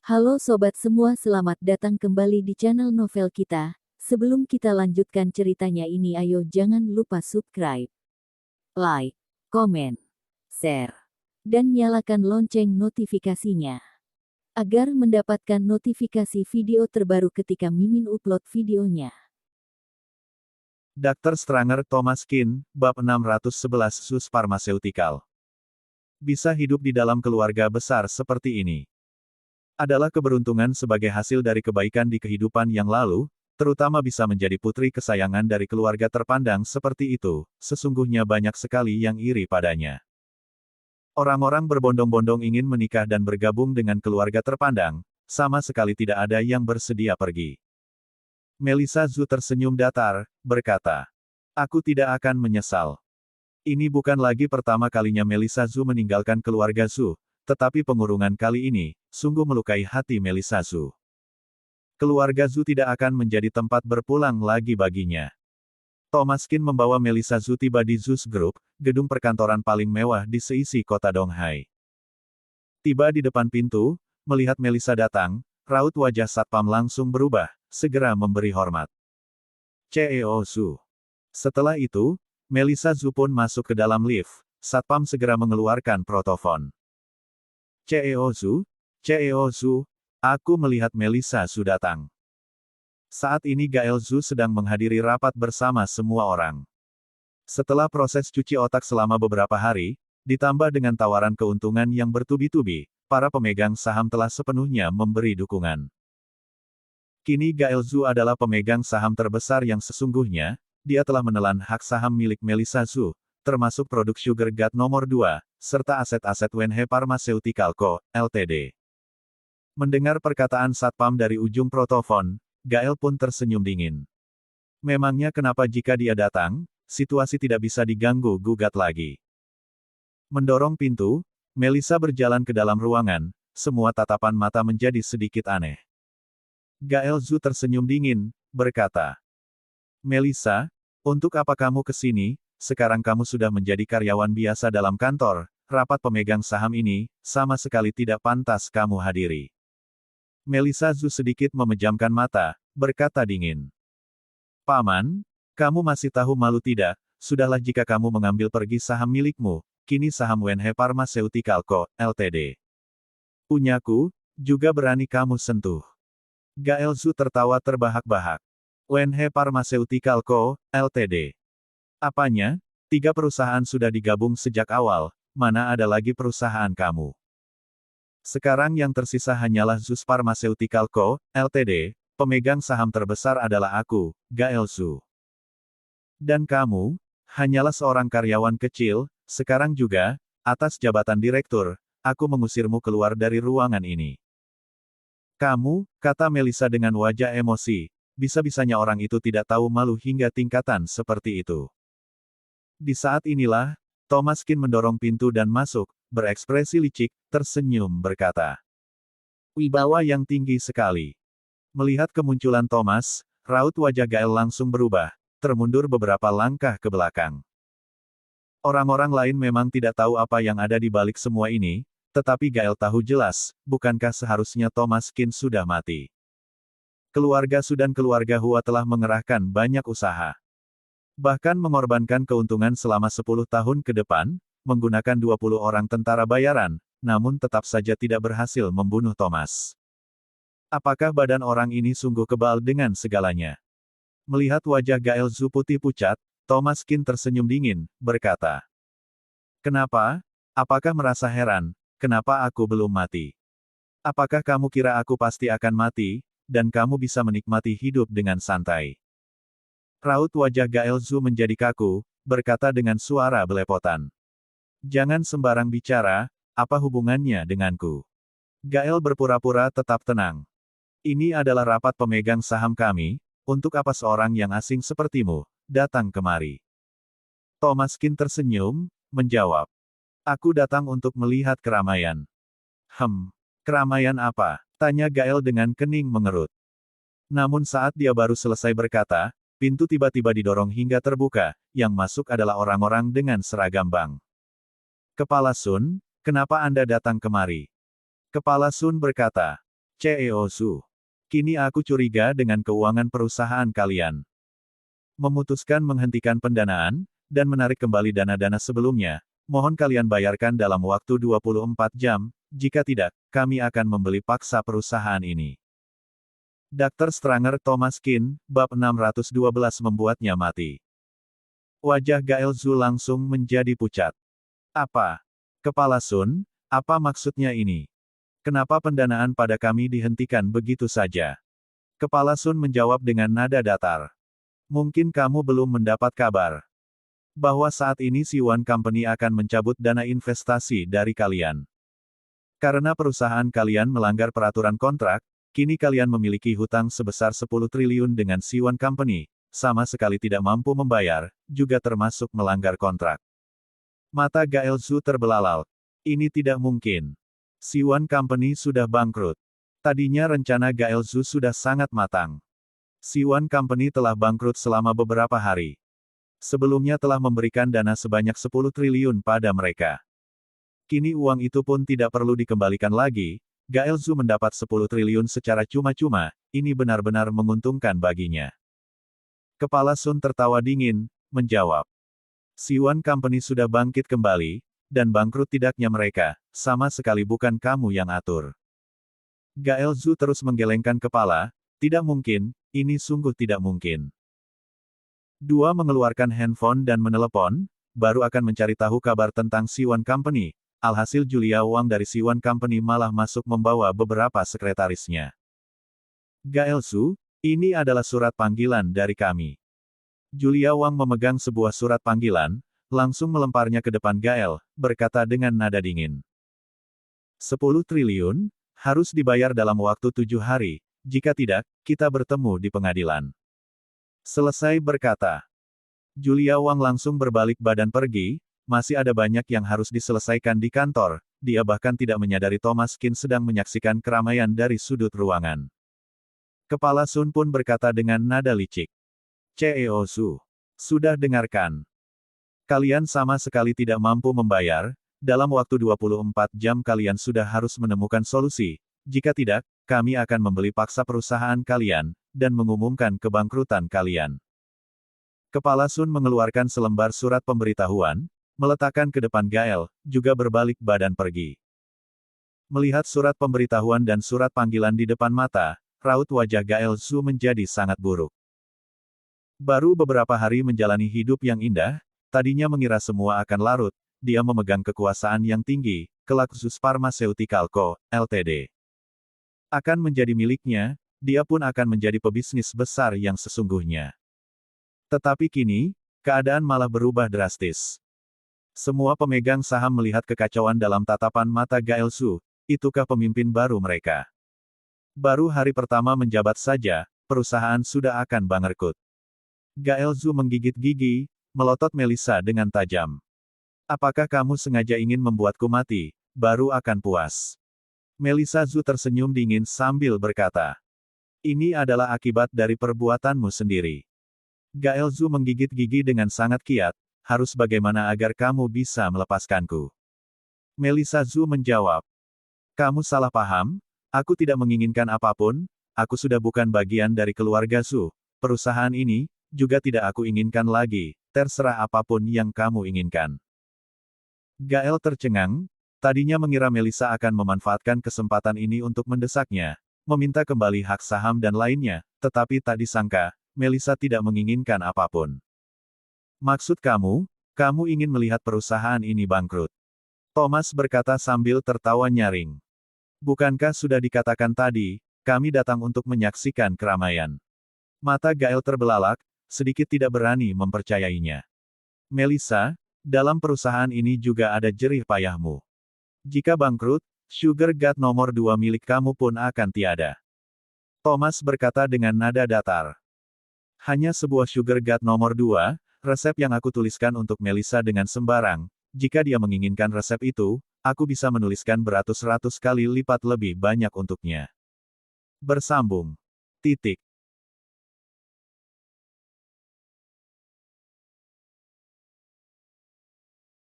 Halo sobat semua, selamat datang kembali di channel novel kita. Sebelum kita lanjutkan ceritanya ini, ayo jangan lupa subscribe, like, komen, share, dan nyalakan lonceng notifikasinya agar mendapatkan notifikasi video terbaru ketika Mimin upload videonya. Dr. Stranger Thomas Kin, Bab 611 Sus Pharmaceutical. Bisa hidup di dalam keluarga besar seperti ini adalah keberuntungan sebagai hasil dari kebaikan di kehidupan yang lalu, terutama bisa menjadi putri kesayangan dari keluarga terpandang seperti itu. Sesungguhnya banyak sekali yang iri padanya. Orang-orang berbondong-bondong ingin menikah dan bergabung dengan keluarga terpandang, sama sekali tidak ada yang bersedia pergi. Melissa Zhu tersenyum datar, berkata, "Aku tidak akan menyesal." Ini bukan lagi pertama kalinya Melissa Zhu meninggalkan keluarga Zhu, tetapi pengurungan kali ini, sungguh melukai hati Melissa Zhu. Keluarga Zhu tidak akan menjadi tempat berpulang lagi baginya. Thomas Kin membawa Melissa Zhu tiba di Zhu's Group, gedung perkantoran paling mewah di seisi kota Donghai. Tiba di depan pintu, melihat Melissa datang, raut wajah Satpam langsung berubah, segera memberi hormat. CEO Zhu. Setelah itu, Melissa Zhu pun masuk ke dalam lift. Satpam segera mengeluarkan protofon. CEO Zhu, aku melihat Melissa Zhu datang. Saat ini Gael Zhu sedang menghadiri rapat bersama semua orang. Setelah proses cuci otak selama beberapa hari, ditambah dengan tawaran keuntungan yang bertubi-tubi, para pemegang saham telah sepenuhnya memberi dukungan. Kini Gael Zhu adalah pemegang saham terbesar yang sesungguhnya, dia telah menelan hak saham milik Melissa Zhu, termasuk produk Sugar God nomor 2, serta aset-aset Wenhe Pharmaceutical Co., Ltd. Mendengar perkataan Satpam dari ujung protofon, Gael pun tersenyum dingin. Memangnya kenapa jika dia datang, situasi tidak bisa diganggu-gugat lagi? Mendorong pintu, Melissa berjalan ke dalam ruangan, semua tatapan mata menjadi sedikit aneh. Gael Zhu tersenyum dingin, berkata, "Melissa, untuk apa kamu ke sini? Sekarang kamu sudah menjadi karyawan biasa dalam kantor, rapat pemegang saham ini, sama sekali tidak pantas kamu hadiri." Melissa Zhu sedikit memejamkan mata, berkata dingin. "Paman, kamu masih tahu malu tidak? Sudahlah jika kamu mengambil pergi saham milikmu, kini saham Wenhe Pharmaceutical Co., Ltd. Punyaku, juga berani kamu sentuh." Gael Zhu tertawa terbahak-bahak. "Wenhe Pharmaceutical Co., Ltd. Apanya? 3 perusahaan sudah digabung sejak awal, mana ada lagi perusahaan kamu? Sekarang yang tersisa hanyalah Zus Pharmaceutical Co., Ltd., pemegang saham terbesar adalah aku, Gael Zhu. Dan kamu, hanyalah seorang karyawan kecil, sekarang juga, atas jabatan direktur, aku mengusirmu keluar dari ruangan ini." "Kamu," kata Melissa dengan wajah emosi, "bisa-bisanya orang itu tidak tahu malu hingga tingkatan seperti itu." Di saat inilah, Thomas Kin mendorong pintu dan masuk, berekspresi licik, tersenyum berkata, "Wibawa yang tinggi sekali." Melihat kemunculan Thomas, raut wajah Gael langsung berubah, termundur beberapa langkah ke belakang. Orang-orang lain memang tidak tahu apa yang ada di balik semua ini, tetapi Gael tahu jelas, bukankah seharusnya Thomas Kin sudah mati. Keluarga Su dan keluarga Hua telah mengerahkan banyak usaha. Bahkan mengorbankan keuntungan selama 10 tahun ke depan, menggunakan 20 orang tentara bayaran, namun tetap saja tidak berhasil membunuh Thomas. Apakah badan orang ini sungguh kebal dengan segalanya? Melihat wajah Gael Zhu putih pucat, Thomas Kin tersenyum dingin, berkata, "Kenapa? Apakah merasa heran, kenapa aku belum mati? Apakah kamu kira aku pasti akan mati, dan kamu bisa menikmati hidup dengan santai?" Raut wajah Gael Zhu menjadi kaku, berkata dengan suara belepotan, "Jangan sembarang bicara, apa hubungannya denganku?" Gael berpura-pura tetap tenang. "Ini adalah rapat pemegang saham kami, untuk apa seorang yang asing sepertimu datang kemari?" Thomas Kin tersenyum, menjawab, "Aku datang untuk melihat keramaian." Keramaian apa?" tanya Gael dengan kening mengerut. Namun saat dia baru selesai berkata, pintu tiba-tiba didorong hingga terbuka, yang masuk adalah orang-orang dengan seragam bank. "Kepala Sun, kenapa Anda datang kemari?" Kepala Sun berkata, CEO Su. Kini aku curiga dengan keuangan perusahaan kalian. Memutuskan menghentikan pendanaan, dan menarik kembali dana-dana sebelumnya. Mohon kalian bayarkan dalam waktu 24 jam, jika tidak, kami akan membeli paksa perusahaan ini. Dr. Stranger Thomas Kin, bab 612 membuatnya mati. Wajah Gael Zhu langsung menjadi pucat. Apa? Kepala Sun, apa maksudnya ini? Kenapa pendanaan pada kami dihentikan begitu saja? Kepala Sun menjawab dengan nada datar. Mungkin kamu belum mendapat kabar bahwa saat ini Siwan Company akan mencabut dana investasi dari kalian. Karena perusahaan kalian melanggar peraturan kontrak, kini kalian memiliki hutang sebesar 10 triliun dengan Siwan Company, sama sekali tidak mampu membayar, juga termasuk melanggar kontrak. Mata Gael Zhu terbelalak. Ini tidak mungkin. Siwan Company sudah bangkrut. Tadinya rencana Gael Zhu sudah sangat matang. Siwan Company telah bangkrut selama beberapa hari. Sebelumnya telah memberikan dana sebanyak 10 triliun pada mereka. Kini uang itu pun tidak perlu dikembalikan lagi, Gael Zhu mendapat 10 triliun secara cuma-cuma, ini benar-benar menguntungkan baginya. Kepala Sun tertawa dingin, menjawab. Siwan Company sudah bangkit kembali, dan bangkrut tidaknya mereka, sama sekali bukan kamu yang atur. Gael Zhu terus menggelengkan kepala, tidak mungkin, ini sungguh tidak mungkin. Dua mengeluarkan handphone dan menelepon, baru akan mencari tahu kabar tentang Siwan Company, alhasil Julia Wang dari Siwan Company malah masuk membawa beberapa sekretarisnya. Gael Zhu, ini adalah surat panggilan dari kami. Julia Wang memegang sebuah surat panggilan, langsung melemparnya ke depan Gael, berkata dengan nada dingin. 10 triliun, harus dibayar dalam waktu 7 hari, jika tidak, kita bertemu di pengadilan. Selesai berkata. Julia Wang langsung berbalik badan pergi, masih ada banyak yang harus diselesaikan di kantor, dia bahkan tidak menyadari Thomas Kin sedang menyaksikan keramaian dari sudut ruangan. Kepala Sun pun berkata dengan nada licik. CEO Su. Sudah dengarkan. Kalian sama sekali tidak mampu membayar, dalam waktu 24 jam kalian sudah harus menemukan solusi, jika tidak, kami akan membeli paksa perusahaan kalian, dan mengumumkan kebangkrutan kalian. Kepala Sun mengeluarkan selembar surat pemberitahuan, meletakkan ke depan Gael, juga berbalik badan pergi. Melihat surat pemberitahuan dan surat panggilan di depan mata, raut wajah Gael Zhu menjadi sangat buruk. Baru beberapa hari menjalani hidup yang indah, tadinya mengira semua akan larut, dia memegang kekuasaan yang tinggi, kelak Zus Pharmaceutical Co., Ltd. Akan menjadi miliknya, dia pun akan menjadi pebisnis besar yang sesungguhnya. Tetapi kini, keadaan malah berubah drastis. Semua pemegang saham melihat kekacauan dalam tatapan mata Gael Zhu, itukah pemimpin baru mereka? Baru hari pertama menjabat saja, perusahaan sudah akan bangkrut. Gael Zhu menggigit gigi, melotot Melissa dengan tajam. Apakah kamu sengaja ingin membuatku mati, baru akan puas? Melissa Zhu tersenyum dingin sambil berkata. Ini adalah akibat dari perbuatanmu sendiri. Gael Zhu menggigit gigi dengan sangat kiat, harus bagaimana agar kamu bisa melepaskanku? Melissa Zhu menjawab. Kamu salah paham, aku tidak menginginkan apapun, aku sudah bukan bagian dari keluarga Zhu, perusahaan ini, juga tidak aku inginkan lagi, terserah apapun yang kamu inginkan. Gael tercengang, tadinya mengira Melissa akan memanfaatkan kesempatan ini untuk mendesaknya, meminta kembali hak saham dan lainnya, tetapi tak disangka, Melissa tidak menginginkan apapun. Maksud kamu ingin melihat perusahaan ini bangkrut? Thomas berkata sambil tertawa nyaring. Bukankah sudah dikatakan tadi, kami datang untuk menyaksikan keramaian? Mata Gael terbelalak, sedikit tidak berani mempercayainya. Melissa, dalam perusahaan ini juga ada jerih payahmu. Jika bangkrut, Sugar God nomor 2 milik kamu pun akan tiada. Thomas berkata dengan nada datar. Hanya sebuah Sugar God nomor 2, resep yang aku tuliskan untuk Melissa dengan sembarang, jika dia menginginkan resep itu, aku bisa menuliskan beratus-ratus kali lipat lebih banyak untuknya. Bersambung. Titik.